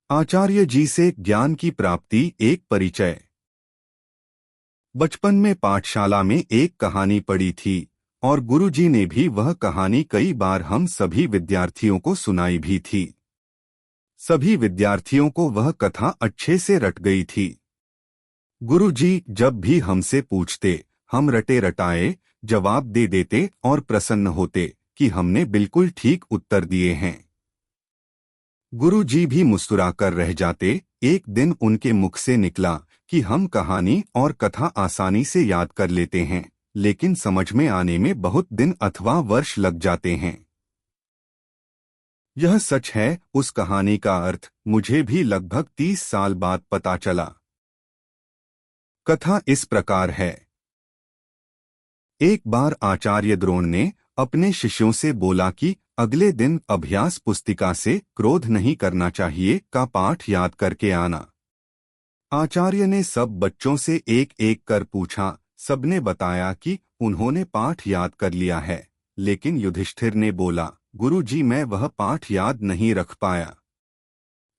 आचार्य जी से ज्ञान की प्राप्ति एक परिचय। बचपन में पाठशाला में एक कहानी पढ़ी थी और गुरुजी ने भी वह कहानी कई बार हम सभी विद्यार्थियों को सुनाई भी थी। सभी विद्यार्थियों को वह कथा अच्छे से रट गई थी। गुरुजी जब भी हमसे पूछते, हम रटे रटाए जवाब दे देते और प्रसन्न होते कि हमने बिल्कुल ठीक उत्तर दिए हैं। गुरुजी भी मुस्कुराकर रह जाते। एक दिन उनके मुख से निकला कि हम कहानी और कथा आसानी से याद कर लेते हैं, लेकिन समझ में आने में बहुत दिन अथवा वर्ष लग जाते हैं। यह सच है। उस कहानी का अर्थ मुझे भी लगभग 30 साल बाद पता चला। कथा इस प्रकार है। एक बार आचार्य द्रोण ने अपने शिष्यों से बोला कि अगले दिन अभ्यास पुस्तिका से क्रोध नहीं करना चाहिए का पाठ याद करके आना। आचार्य ने सब बच्चों से एक एक कर पूछा। सबने बताया कि उन्होंने पाठ याद कर लिया है, लेकिन युधिष्ठिर ने बोला, गुरुजी मैं वह पाठ याद नहीं रख पाया।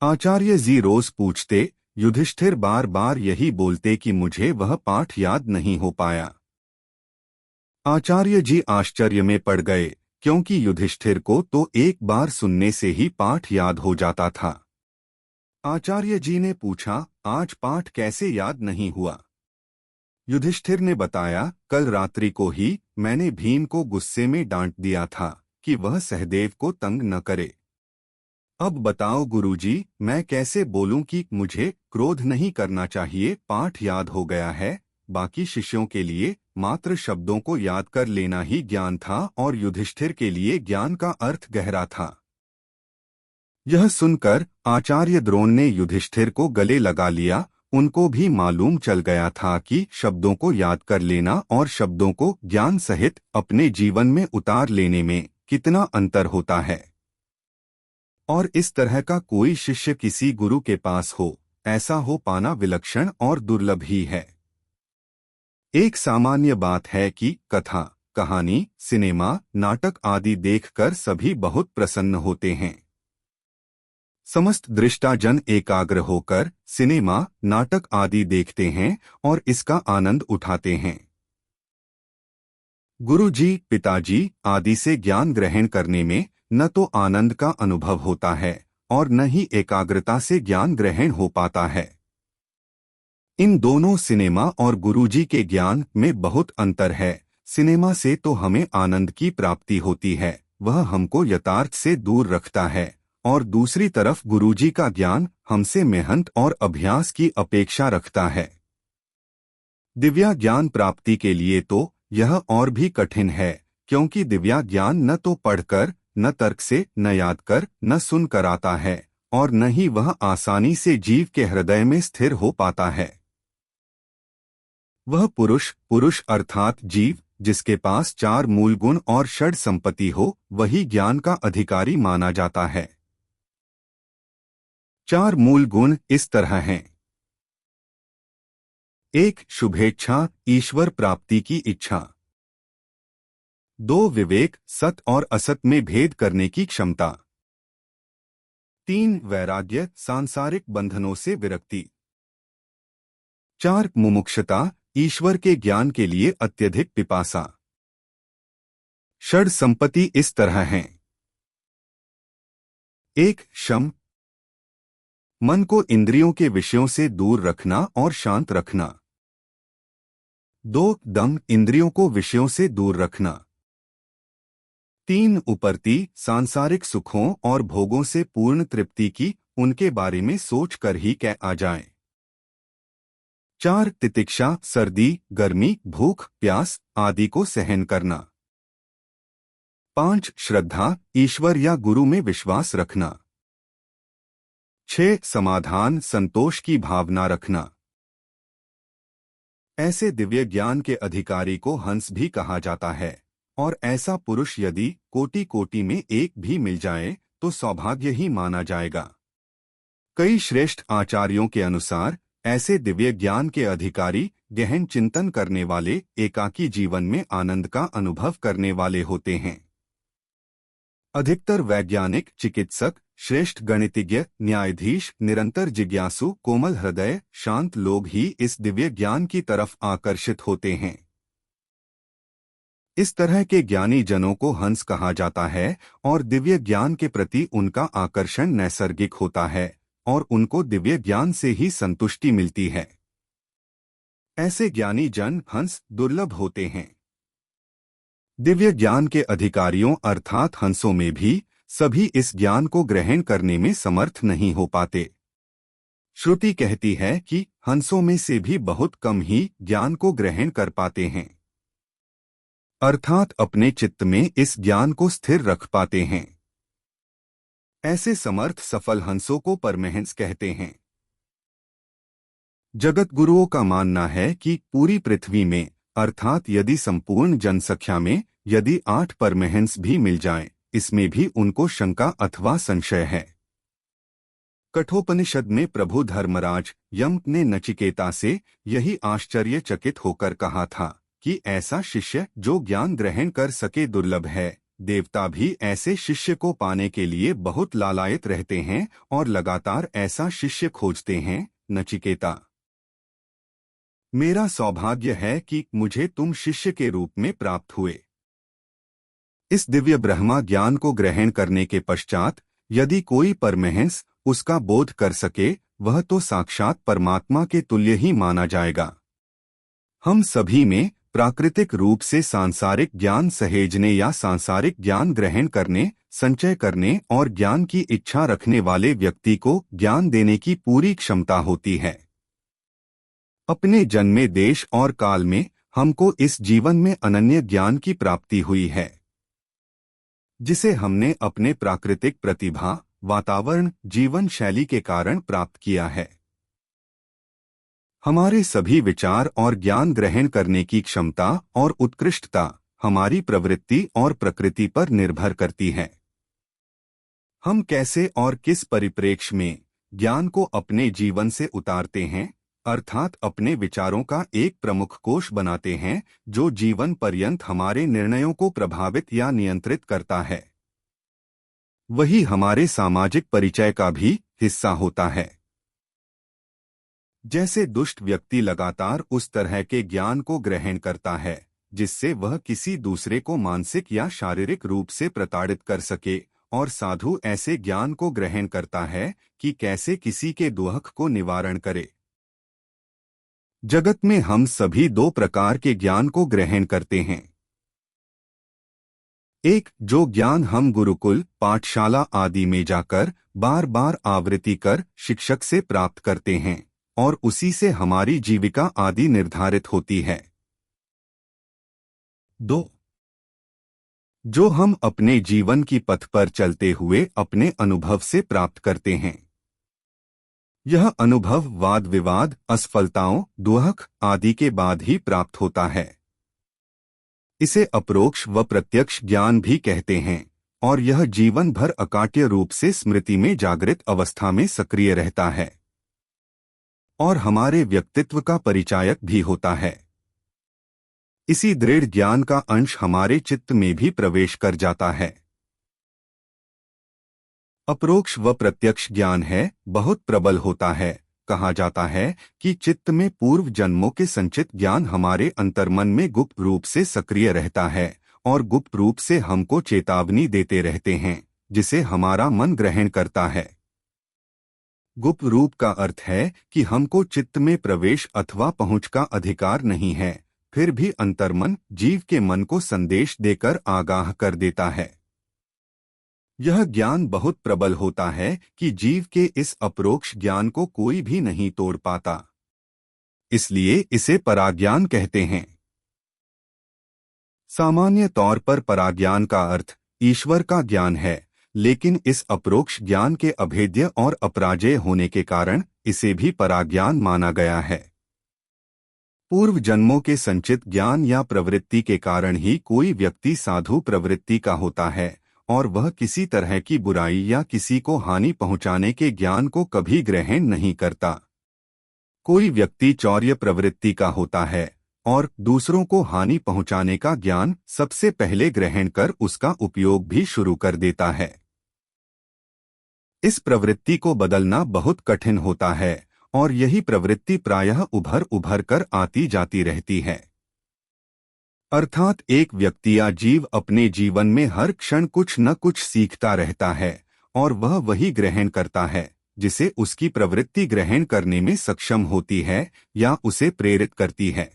आचार्य जी रोज पूछते, युधिष्ठिर बार बार यही बोलते कि मुझे वह पाठ याद नहीं हो पाया। आचार्य जी आश्चर्य में पड़ गए, क्योंकि युधिष्ठिर को तो एक बार सुनने से ही पाठ याद हो जाता था। आचार्य जी ने पूछा, आज पाठ कैसे याद नहीं हुआ? युधिष्ठिर ने बताया, कल रात्रि को ही मैंने भीम को गुस्से में डांट दिया था कि वह सहदेव को तंग न करे। अब बताओ गुरुजी, मैं कैसे बोलूं कि मुझे क्रोध नहीं करना चाहिए, पाठ याद हो गया है। बाकी शिष्यों के लिए मात्र शब्दों को याद कर लेना ही ज्ञान था और युधिष्ठिर के लिए ज्ञान का अर्थ गहरा था। यह सुनकर आचार्य द्रोण ने युधिष्ठिर को गले लगा लिया। उनको भी मालूम चल गया था कि शब्दों को याद कर लेना और शब्दों को ज्ञान सहित अपने जीवन में उतार लेने में कितना अंतर होता है। और इस तरह का कोई शिष्य किसी गुरु के पास हो, ऐसा हो पाना विलक्षण और दुर्लभ ही है। एक सामान्य बात है कि कथा, कहानी, सिनेमा, नाटक आदि देखकर सभी बहुत प्रसन्न होते हैं। समस्त दृष्टाजन एकाग्र होकर सिनेमा, नाटक आदि देखते हैं और इसका आनंद उठाते हैं। गुरुजी, पिताजी आदि से ज्ञान ग्रहण करने में न तो आनंद का अनुभव होता है और न ही एकाग्रता से ज्ञान ग्रहण हो पाता है। इन दोनों सिनेमा और गुरुजी के ज्ञान में बहुत अंतर है। सिनेमा से तो हमें आनंद की प्राप्ति होती है, वह हमको यथार्थ से दूर रखता है, और दूसरी तरफ गुरुजी का ज्ञान हमसे मेहनत और अभ्यास की अपेक्षा रखता है। दिव्या ज्ञान प्राप्ति के लिए तो यह और भी कठिन है, क्योंकि दिव्या ज्ञान न तो पढ़कर, न तर्क से, न याद कर, न सुन कर आता है, और न ही वह आसानी से जीव के हृदय में स्थिर हो पाता है। वह पुरुष अर्थात जीव, जिसके पास 4 मूल गुण और षड संपत्ति हो, वही ज्ञान का अधिकारी माना जाता है। 4 मूल गुण इस तरह हैं। 1. शुभेच्छा, ईश्वर प्राप्ति की इच्छा। 2. विवेक, सत और असत में भेद करने की क्षमता। 3. वैराग्य, सांसारिक बंधनों से विरक्ति। 4. मुमुक्षुता, ईश्वर के ज्ञान के लिए अत्यधिक पिपासा। षड संपत्ति इस तरह हैं। 1. शम, मन को इंद्रियों के विषयों से दूर रखना और शांत रखना। 2. दम, इंद्रियों को विषयों से दूर रखना। 3. उपरति, सांसारिक सुखों और भोगों से पूर्ण तृप्ति की उनके बारे में सोच कर ही कह आ जाए। 4. तितिक्षा, सर्दी, गर्मी, भूख, प्यास आदि को सहन करना। 5. श्रद्धा, ईश्वर या गुरु में विश्वास रखना। 6. समाधान, संतोष की भावना रखना। ऐसे दिव्य ज्ञान के अधिकारी को हंस भी कहा जाता है, और ऐसा पुरुष यदि कोटि कोटि में एक भी मिल जाए तो सौभाग्य ही माना जाएगा। कई श्रेष्ठ आचार्यों के अनुसार ऐसे दिव्य ज्ञान के अधिकारी गहन चिंतन करने वाले, एकाकी जीवन में आनंद का अनुभव करने वाले होते हैं। अधिकतर वैज्ञानिक, चिकित्सक, श्रेष्ठ गणितज्ञ, न्यायाधीश, निरंतर जिज्ञासु, कोमल हृदय, शांत लोग ही इस दिव्य ज्ञान की तरफ आकर्षित होते हैं। इस तरह के ज्ञानी जनों को हंस कहा जाता है और दिव्य ज्ञान के प्रति उनका आकर्षण नैसर्गिक होता है और उनको दिव्य ज्ञान से ही संतुष्टि मिलती है। ऐसे ज्ञानी जन हंस दुर्लभ होते हैं। दिव्य ज्ञान के अधिकारियों अर्थात हंसों में भी सभी इस ज्ञान को ग्रहण करने में समर्थ नहीं हो पाते। श्रुति कहती है कि हंसों में से भी बहुत कम ही ज्ञान को ग्रहण कर पाते हैं, अर्थात अपने चित्त में इस ज्ञान को स्थिर रख पाते हैं। ऐसे समर्थ सफल हंसों को परमहंस कहते हैं। जगत गुरुओं का मानना है कि पूरी पृथ्वी में अर्थात यदि संपूर्ण जनसंख्या में यदि 8 परमहंस भी मिल जाएं, इसमें भी उनको शंका अथवा संशय है। कठोपनिषद में प्रभु धर्मराज यम ने नचिकेता से यही आश्चर्यचकित होकर कहा था कि ऐसा शिष्य जो ज्ञान ग्रहण कर सके दुर्लभ है। देवता भी ऐसे शिष्य को पाने के लिए बहुत लालायित रहते हैं और लगातार ऐसा शिष्य खोजते हैं। नचिकेता, मेरा सौभाग्य है कि मुझे तुम शिष्य के रूप में प्राप्त हुए। इस दिव्य ब्रह्मा ज्ञान को ग्रहण करने के पश्चात यदि कोई परमहंस उसका बोध कर सके, वह तो साक्षात परमात्मा के तुल्य ही माना जाएगा। हम सभी में प्राकृतिक रूप से सांसारिक ज्ञान सहेजने या सांसारिक ज्ञान ग्रहण करने, संचय करने और ज्ञान की इच्छा रखने वाले व्यक्ति को ज्ञान देने की पूरी क्षमता होती है। अपने जन्मे देश और काल में हमको इस जीवन में अनन्य ज्ञान की प्राप्ति हुई है, जिसे हमने अपने प्राकृतिक प्रतिभा, वातावरण, जीवन शैली के कारण प्राप्त किया है। हमारे सभी विचार और ज्ञान ग्रहण करने की क्षमता और उत्कृष्टता हमारी प्रवृत्ति और प्रकृति पर निर्भर करती है। हम कैसे और किस परिप्रेक्ष्य में ज्ञान को अपने जीवन से उतारते हैं, अर्थात अपने विचारों का एक प्रमुख कोश बनाते हैं जो जीवन पर्यंत हमारे निर्णयों को प्रभावित या नियंत्रित करता है, वही हमारे सामाजिक परिचय का भी हिस्सा होता है। जैसे दुष्ट व्यक्ति लगातार उस तरह के ज्ञान को ग्रहण करता है जिससे वह किसी दूसरे को मानसिक या शारीरिक रूप से प्रताड़ित कर सके, और साधु ऐसे ज्ञान को ग्रहण करता है कि कैसे किसी के दुख को निवारण करे। जगत में हम सभी 2 प्रकार के ज्ञान को ग्रहण करते हैं। एक, जो ज्ञान हम गुरुकुल, पाठशाला आदि में जाकर बार बार आवृत्ति कर शिक्षक से प्राप्त करते हैं और उसी से हमारी जीविका आदि निर्धारित होती है। 2, जो हम अपने जीवन की पथ पर चलते हुए अपने अनुभव से प्राप्त करते हैं। यह अनुभव वाद विवाद, असफलताओं, दुख आदि के बाद ही प्राप्त होता है। इसे अप्रोक्ष व प्रत्यक्ष ज्ञान भी कहते हैं और यह जीवन भर अकाट्य रूप से स्मृति में जागृत अवस्था में सक्रिय रहता है और हमारे व्यक्तित्व का परिचायक भी होता है। इसी दृढ़ ज्ञान का अंश हमारे चित्त में भी प्रवेश कर जाता है। अप्रोक्ष व प्रत्यक्ष ज्ञान है बहुत प्रबल होता है। कहा जाता है कि चित्त में पूर्व जन्मों के संचित ज्ञान हमारे अंतर्मन में गुप्त रूप से सक्रिय रहता है और गुप्त रूप से हमको चेतावनी देते रहते हैं, जिसे हमारा मन ग्रहण करता है। गुप्त रूप का अर्थ है कि हमको चित्त में प्रवेश अथवा पहुंच का अधिकार नहीं है, फिर भी अंतर्मन जीव के मन को संदेश देकर आगाह कर देता है। यह ज्ञान बहुत प्रबल होता है कि जीव के इस अप्रोक्ष ज्ञान को कोई भी नहीं तोड़ पाता, इसलिए इसे पराज्ञान कहते हैं। सामान्य तौर पर पराज्ञान का अर्थ ईश्वर का ज्ञान है, लेकिन इस अप्रोक्ष ज्ञान के अभेद्य और अपराजेय होने के कारण इसे भी पराज्ञान माना गया है। पूर्व जन्मों के संचित ज्ञान या प्रवृत्ति के कारण ही कोई व्यक्ति साधु प्रवृत्ति का होता है और वह किसी तरह की बुराई या किसी को हानि पहुंचाने के ज्ञान को कभी ग्रहण नहीं करता। कोई व्यक्ति चौर्य प्रवृत्ति का होता है और दूसरों को हानि पहुंचाने का ज्ञान सबसे पहले ग्रहण कर उसका उपयोग भी शुरू कर देता है। इस प्रवृत्ति को बदलना बहुत कठिन होता है और यही प्रवृत्ति प्रायः उभर उभर कर आती जाती रहती है। अर्थात एक व्यक्ति या जीव अपने जीवन में हर क्षण कुछ न कुछ सीखता रहता है और वह वही ग्रहण करता है जिसे उसकी प्रवृत्ति ग्रहण करने में सक्षम होती है या उसे प्रेरित करती है।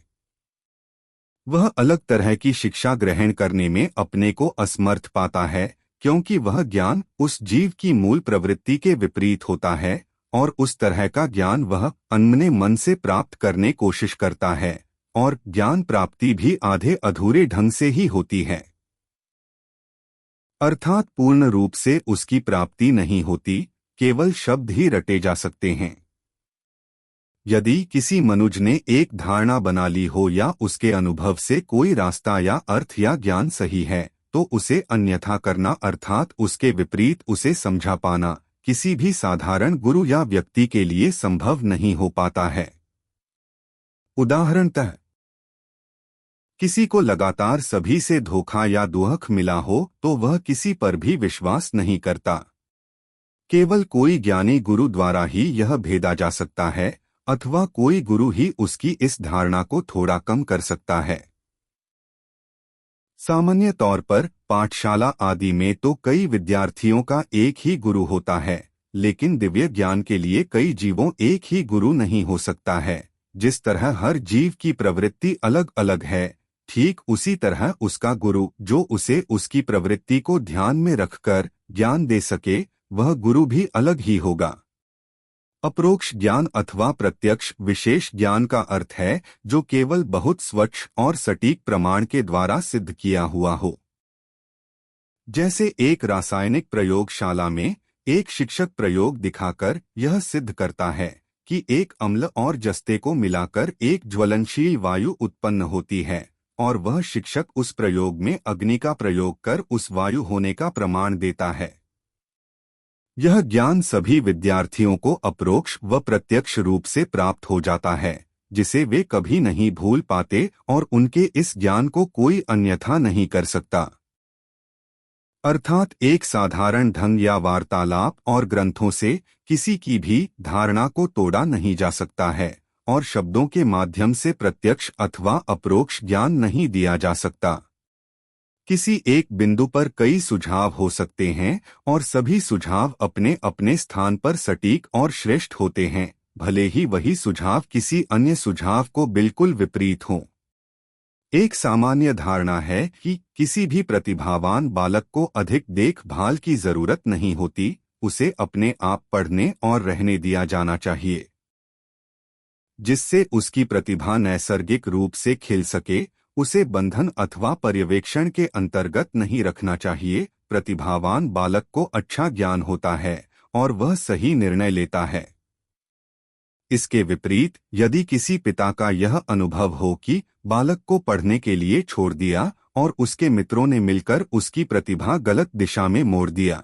वह अलग तरह की शिक्षा ग्रहण करने में अपने को असमर्थ पाता है क्योंकि वह ज्ञान उस जीव की मूल प्रवृत्ति के विपरीत होता है और उस तरह का ज्ञान वह अनमने मन से प्राप्त करने कोशिश करता है और ज्ञान प्राप्ति भी आधे अधूरे ढंग से ही होती है। अर्थात पूर्ण रूप से उसकी प्राप्ति नहीं होती, केवल शब्द ही रटे जा सकते हैं। यदि किसी मनुज ने एक धारणा बना ली हो या उसके अनुभव से कोई रास्ता या अर्थ या ज्ञान सही है तो उसे अन्यथा करना अर्थात उसके विपरीत उसे समझा पाना किसी भी साधारण गुरु या व्यक्ति के लिए संभव नहीं हो पाता है। उदाहरणतः किसी को लगातार सभी से धोखा या दुहक मिला हो तो वह किसी पर भी विश्वास नहीं करता। केवल कोई ज्ञानी गुरु द्वारा ही यह भेदा जा सकता है अथवा कोई गुरु ही उसकी इस धारणा को थोड़ा कम कर सकता है। सामान्य तौर पर पाठशाला आदि में तो कई विद्यार्थियों का एक ही गुरु होता है, लेकिन दिव्य ज्ञान के लिए कई जीवों एक ही गुरु नहीं हो सकता है। जिस तरह हर जीव की प्रवृत्ति अलग अलग है, ठीक उसी तरह उसका गुरु जो उसे उसकी प्रवृत्ति को ध्यान में रखकर ज्ञान दे सके वह गुरु भी अलग ही होगा। अप्रोक्ष ज्ञान अथवा प्रत्यक्ष विशेष ज्ञान का अर्थ है जो केवल बहुत स्वच्छ और सटीक प्रमाण के द्वारा सिद्ध किया हुआ हो। जैसे एक रासायनिक प्रयोगशाला में एक शिक्षक प्रयोग दिखाकर यह सिद्ध करता है कि एक अम्ल और जस्ते को मिलाकर एक ज्वलनशील वायु उत्पन्न होती है और वह शिक्षक उस प्रयोग में अग्नि का प्रयोग कर उस वायु होने का प्रमाण देता है। यह ज्ञान सभी विद्यार्थियों को अप्रोक्ष व प्रत्यक्ष रूप से प्राप्त हो जाता है जिसे वे कभी नहीं भूल पाते और उनके इस ज्ञान को कोई अन्यथा नहीं कर सकता। अर्थात एक साधारण ढंग या वार्तालाप और ग्रंथों से किसी की भी धारणा को तोड़ा नहीं जा सकता है और शब्दों के माध्यम से प्रत्यक्ष अथवा अप्रोक्ष ज्ञान नहीं दिया जा सकता। किसी एक बिंदु पर कई सुझाव हो सकते हैं और सभी सुझाव अपने अपने स्थान पर सटीक और श्रेष्ठ होते हैं, भले ही वही सुझाव किसी अन्य सुझाव को बिल्कुल विपरीत हो। एक सामान्य धारणा है कि किसी भी प्रतिभावान बालक को अधिक देखभाल की जरूरत नहीं होती, उसे अपने आप पढ़ने और रहने दिया जाना चाहिए, जिससे उसकी प्रतिभा नैसर्गिक रूप से खिल सके। उसे बंधन अथवा पर्यवेक्षण के अंतर्गत नहीं रखना चाहिए। प्रतिभावान बालक को अच्छा ज्ञान होता है और वह सही निर्णय लेता है। इसके विपरीत यदि किसी पिता का यह अनुभव हो कि बालक को पढ़ने के लिए छोड़ दिया और उसके मित्रों ने मिलकर उसकी प्रतिभा गलत दिशा में मोड़ दिया,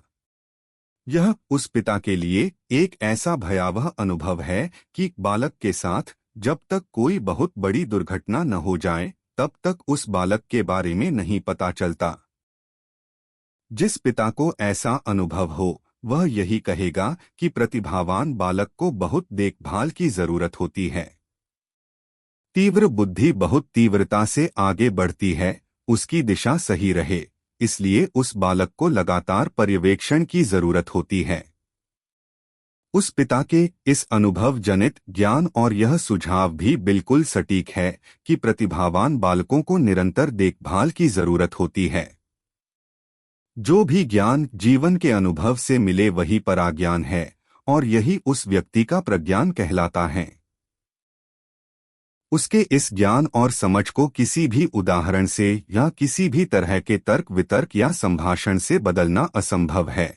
यह उस पिता के लिए एक ऐसा भयावह अनुभव है कि बालक के साथ जब तक कोई बहुत बड़ी दुर्घटना न हो जाए तब तक उस बालक के बारे में नहीं पता चलता। जिस पिता को ऐसा अनुभव हो वह यही कहेगा कि प्रतिभावान बालक को बहुत देखभाल की जरूरत होती है। तीव्र बुद्धि बहुत तीव्रता से आगे बढ़ती है, उसकी दिशा सही रहे, इसलिए उस बालक को लगातार पर्यवेक्षण की जरूरत होती है। उस पिता के इस अनुभव जनित ज्ञान और यह सुझाव भी बिल्कुल सटीक है कि प्रतिभावान बालकों को निरंतर देखभाल की जरूरत होती है। जो भी ज्ञान जीवन के अनुभव से मिले वही पराज्ञान है और यही उस व्यक्ति का प्रज्ञान कहलाता है। उसके इस ज्ञान और समझ को किसी भी उदाहरण से या किसी भी तरह के तर्क वितर्क या संभाषण से बदलना असंभव है।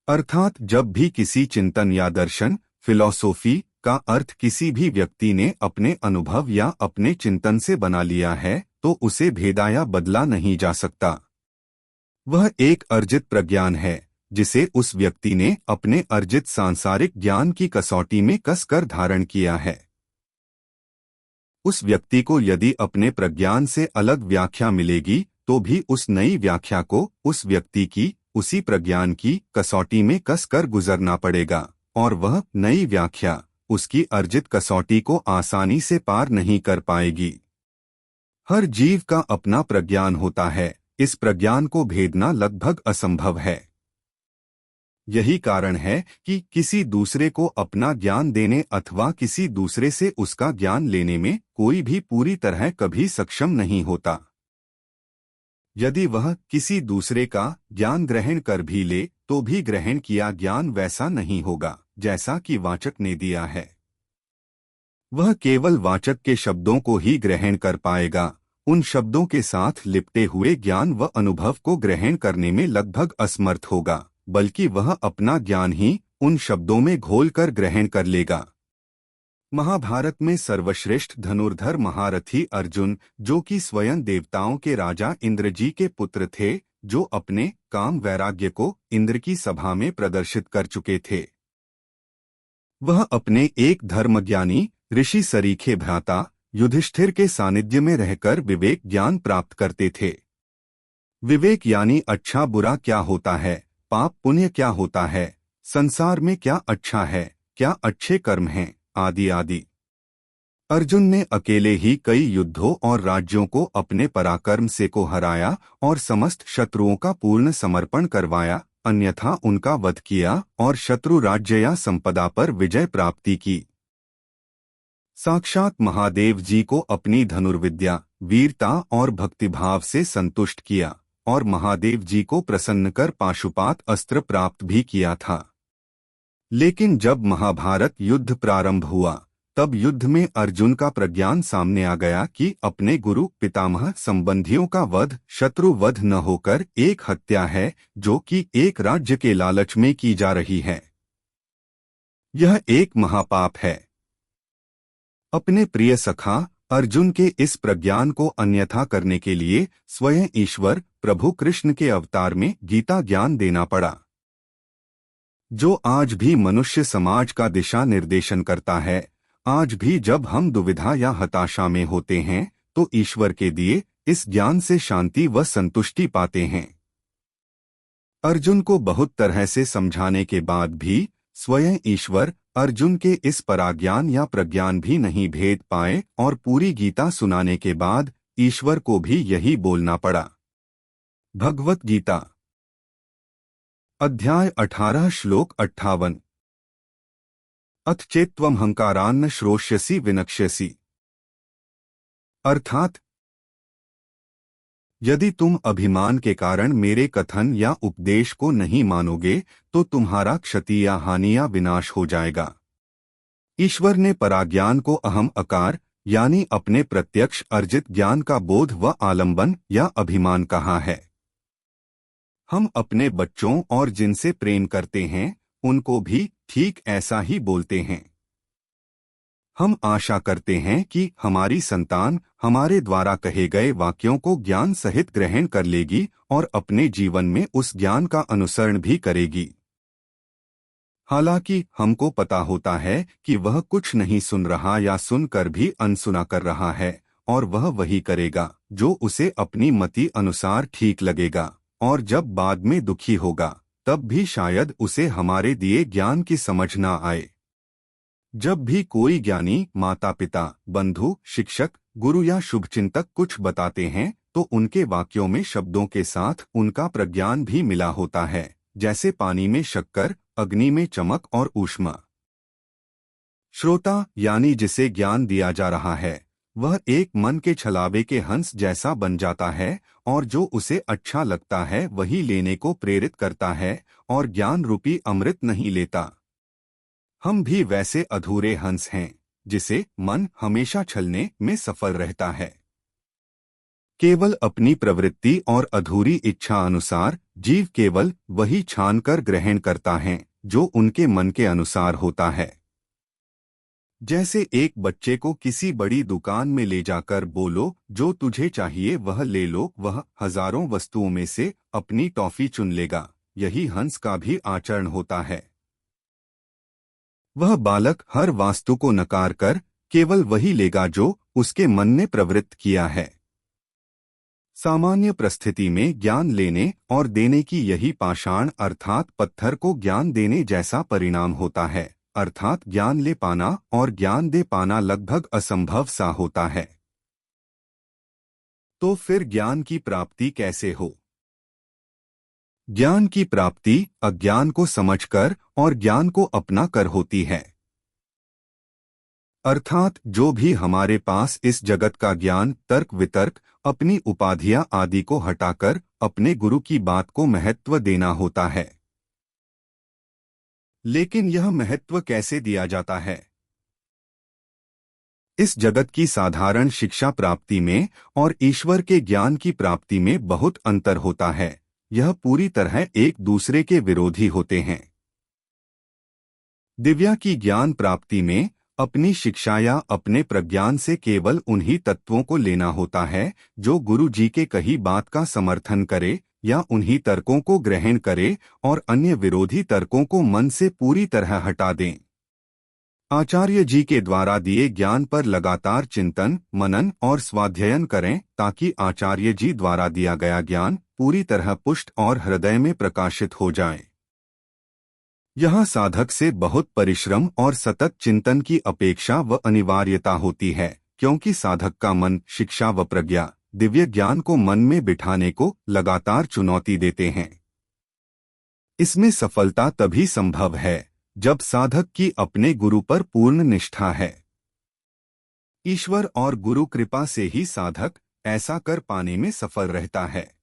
अर्थात जब भी किसी चिंतन या दर्शन फिलॉसफी का अर्थ किसी भी व्यक्ति ने अपने अनुभव या अपने चिंतन से बना लिया है तो उसे भेदा या बदला नहीं जा सकता। वह एक अर्जित प्रज्ञान है जिसे उस व्यक्ति ने अपने अर्जित सांसारिक ज्ञान की कसौटी में कसकर धारण किया है। उस व्यक्ति को यदि अपने प्रज्ञान से अलग व्याख्या मिलेगी तो भी उस नई व्याख्या को उस व्यक्ति की उसी प्रज्ञान की कसौटी में कस कर गुजरना पड़ेगा, और वह नई व्याख्या उसकी अर्जित कसौटी को आसानी से पार नहीं कर पाएगी। हर जीव का अपना प्रज्ञान होता है, इस प्रज्ञान को भेदना लगभग असंभव है। यही कारण है कि किसी दूसरे को अपना ज्ञान देने अथवा किसी दूसरे से उसका ज्ञान लेने में कोई भी पूरी तरह कभी सक्षम नहीं होता। यदि वह किसी दूसरे का ज्ञान ग्रहण कर भी ले तो भी ग्रहण किया ज्ञान वैसा नहीं होगा जैसा कि वाचक ने दिया है। वह केवल वाचक के शब्दों को ही ग्रहण कर पाएगा, उन शब्दों के साथ लिपटे हुए ज्ञान व अनुभव को ग्रहण करने में लगभग असमर्थ होगा, बल्कि वह अपना ज्ञान ही उन शब्दों में घोलकर ग्रहण कर लेगा। महाभारत में सर्वश्रेष्ठ धनुर्धर महारथी अर्जुन, जो कि स्वयं देवताओं के राजा इंद्र जी के पुत्र थे, जो अपने काम वैराग्य को इंद्र की सभा में प्रदर्शित कर चुके थे, वह अपने एक धर्मज्ञानी ऋषि सरीखे भ्राता युधिष्ठिर के सानिध्य में रहकर विवेक ज्ञान प्राप्त करते थे। विवेक यानी अच्छा बुरा क्या होता है, पाप पुण्य क्या होता है, संसार में क्या अच्छा है, क्या अच्छे कर्म हैं, आदि आदि। अर्जुन ने अकेले ही कई युद्धों और राज्यों को अपने पराक्रम से को हराया और समस्त शत्रुओं का पूर्ण समर्पण करवाया, अन्यथा उनका वध किया और शत्रु राज्य या संपदा पर विजय प्राप्ति की। साक्षात महादेव जी को अपनी धनुर्विद्या, वीरता और भक्तिभाव से संतुष्ट किया और महादेव जी को प्रसन्न कर पाशुपात अस्त्र प्राप्त भी किया था। लेकिन जब महाभारत युद्ध प्रारंभ हुआ तब युद्ध में अर्जुन का प्रज्ञान सामने आ गया कि अपने गुरु पितामह संबंधियों का वध शत्रु वध न होकर एक हत्या है जो कि एक राज्य के लालच में की जा रही है। यह एक महापाप है। अपने प्रिय सखा अर्जुन के इस प्रज्ञान को अन्यथा करने के लिए स्वयं ईश्वर प्रभु कृष्ण के अवतार में गीता ज्ञान देना पड़ा, जो आज भी मनुष्य समाज का दिशा निर्देशन करता है। आज भी जब हम दुविधा या हताशा में होते हैं तो ईश्वर के दिए इस ज्ञान से शांति व संतुष्टि पाते हैं। अर्जुन को बहुत तरह से समझाने के बाद भी स्वयं ईश्वर अर्जुन के इस पराज्ञान या प्रज्ञान भी नहीं भेद पाए और पूरी गीता सुनाने के बाद ईश्वर को भी यही बोलना पड़ा। भगवत गीता अध्याय 18 श्लोक 58। अथ चेत्त्वं हंकारान्न श्रोष्यसि विनक्ष्यसि। अर्थात यदि तुम अभिमान के कारण मेरे कथन या उपदेश को नहीं मानोगे तो तुम्हारा क्षति या हानि या विनाश हो जाएगा। ईश्वर ने पराज्ञान को अहम अकार यानी अपने प्रत्यक्ष अर्जित ज्ञान का बोध व आलंबन या अभिमान कहा है। हम अपने बच्चों और जिनसे प्रेम करते हैं उनको भी ठीक ऐसा ही बोलते हैं। हम आशा करते हैं कि हमारी संतान हमारे द्वारा कहे गए वाक्यों को ज्ञान सहित ग्रहण कर लेगी और अपने जीवन में उस ज्ञान का अनुसरण भी करेगी। हालांकि हमको पता होता है कि वह कुछ नहीं सुन रहा या सुनकर भी अनसुना कर रहा है और वह वही करेगा जो उसे अपनी मति अनुसार ठीक लगेगा, और जब बाद में दुखी होगा तब भी शायद उसे हमारे दिए ज्ञान की समझ ना आए। जब भी कोई ज्ञानी माता पिता, बंधु, शिक्षक, गुरु या शुभचिंतक कुछ बताते हैं तो उनके वाक्यों में शब्दों के साथ उनका प्रज्ञान भी मिला होता है, जैसे पानी में शक्कर, अग्नि में चमक और ऊष्मा। श्रोता यानी जिसे ज्ञान दिया जा रहा है वह एक मन के छलावे के हंस जैसा बन जाता है और जो उसे अच्छा लगता है वही लेने को प्रेरित करता है और ज्ञान रूपी अमृत नहीं लेता। हम भी वैसे अधूरे हंस हैं जिसे मन हमेशा छलने में सफल रहता है। केवल अपनी प्रवृत्ति और अधूरी इच्छा अनुसार जीव केवल वही छानकर ग्रहण करता है जो उनके मन के अनुसार होता है। जैसे एक बच्चे को किसी बड़ी दुकान में ले जाकर बोलो जो तुझे चाहिए वह ले लो, वह हजारों वस्तुओं में से अपनी टॉफी चुन लेगा। यही हंस का भी आचरण होता है। वह बालक हर वास्तु को नकार कर केवल वही लेगा जो उसके मन ने प्रवृत्त किया है। सामान्य परिस्थिति में ज्ञान लेने और देने की यही पाषाण अर्थात पत्थर को ज्ञान देने जैसा परिणाम होता है, अर्थात ज्ञान ले पाना और ज्ञान दे पाना लगभग असंभव सा होता है। तो फिर ज्ञान की प्राप्ति कैसे हो? ज्ञान की प्राप्ति अज्ञान को समझकर और ज्ञान को अपना कर होती है। अर्थात जो भी हमारे पास इस जगत का ज्ञान तर्क वितर्क अपनी उपाधियां आदि को हटाकर अपने गुरु की बात को महत्व देना होता है। लेकिन यह महत्व कैसे दिया जाता है? इस जगत की साधारण शिक्षा प्राप्ति में और ईश्वर के ज्ञान की प्राप्ति में बहुत अंतर होता है। यह पूरी तरह एक दूसरे के विरोधी होते हैं। दिव्या की ज्ञान प्राप्ति में अपनी शिक्षा या अपने प्रज्ञान से केवल उन्हीं तत्वों को लेना होता है जो गुरु जी के कही बात का समर्थन करे या उन्हीं तर्कों को ग्रहण करे और अन्य विरोधी तर्कों को मन से पूरी तरह हटा दें। आचार्य जी के द्वारा दिए ज्ञान पर लगातार चिंतन मनन और स्वाध्ययन करें ताकि आचार्य जी द्वारा दिया गया ज्ञान पूरी तरह पुष्ट और हृदय में प्रकाशित हो जाए। यह साधक से बहुत परिश्रम और सतत चिंतन की अपेक्षा व अनिवार्यता होती है, क्योंकि साधक का मन शिक्षा व प्रज्ञा दिव्य ज्ञान को मन में बिठाने को लगातार चुनौती देते हैं। इसमें सफलता तभी संभव है जब साधक की अपने गुरु पर पूर्ण निष्ठा है। ईश्वर और गुरु कृपा से ही साधक ऐसा कर पाने में सफल रहता है।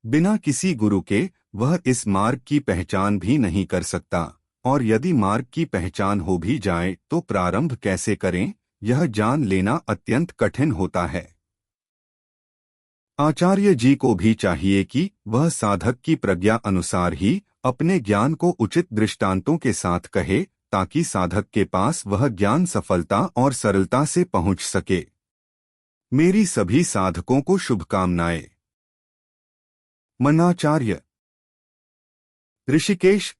बिना किसी गुरु के वह इस मार्ग की पहचान भी नहीं कर सकता, और यदि मार्ग की पहचान हो भी जाए तो प्रारंभ कैसे करें यह जान लेना अत्यंत कठिन होता है। आचार्य जी को भी चाहिए कि वह साधक की प्रज्ञा अनुसार ही अपने ज्ञान को उचित दृष्टांतों के साथ कहे ताकि साधक के पास वह ज्ञान सफलता और सरलता से पहुंच सके। मेरी सभी साधकों को शुभकामनाएं। मन्नाचार्य, ऋषिकेश।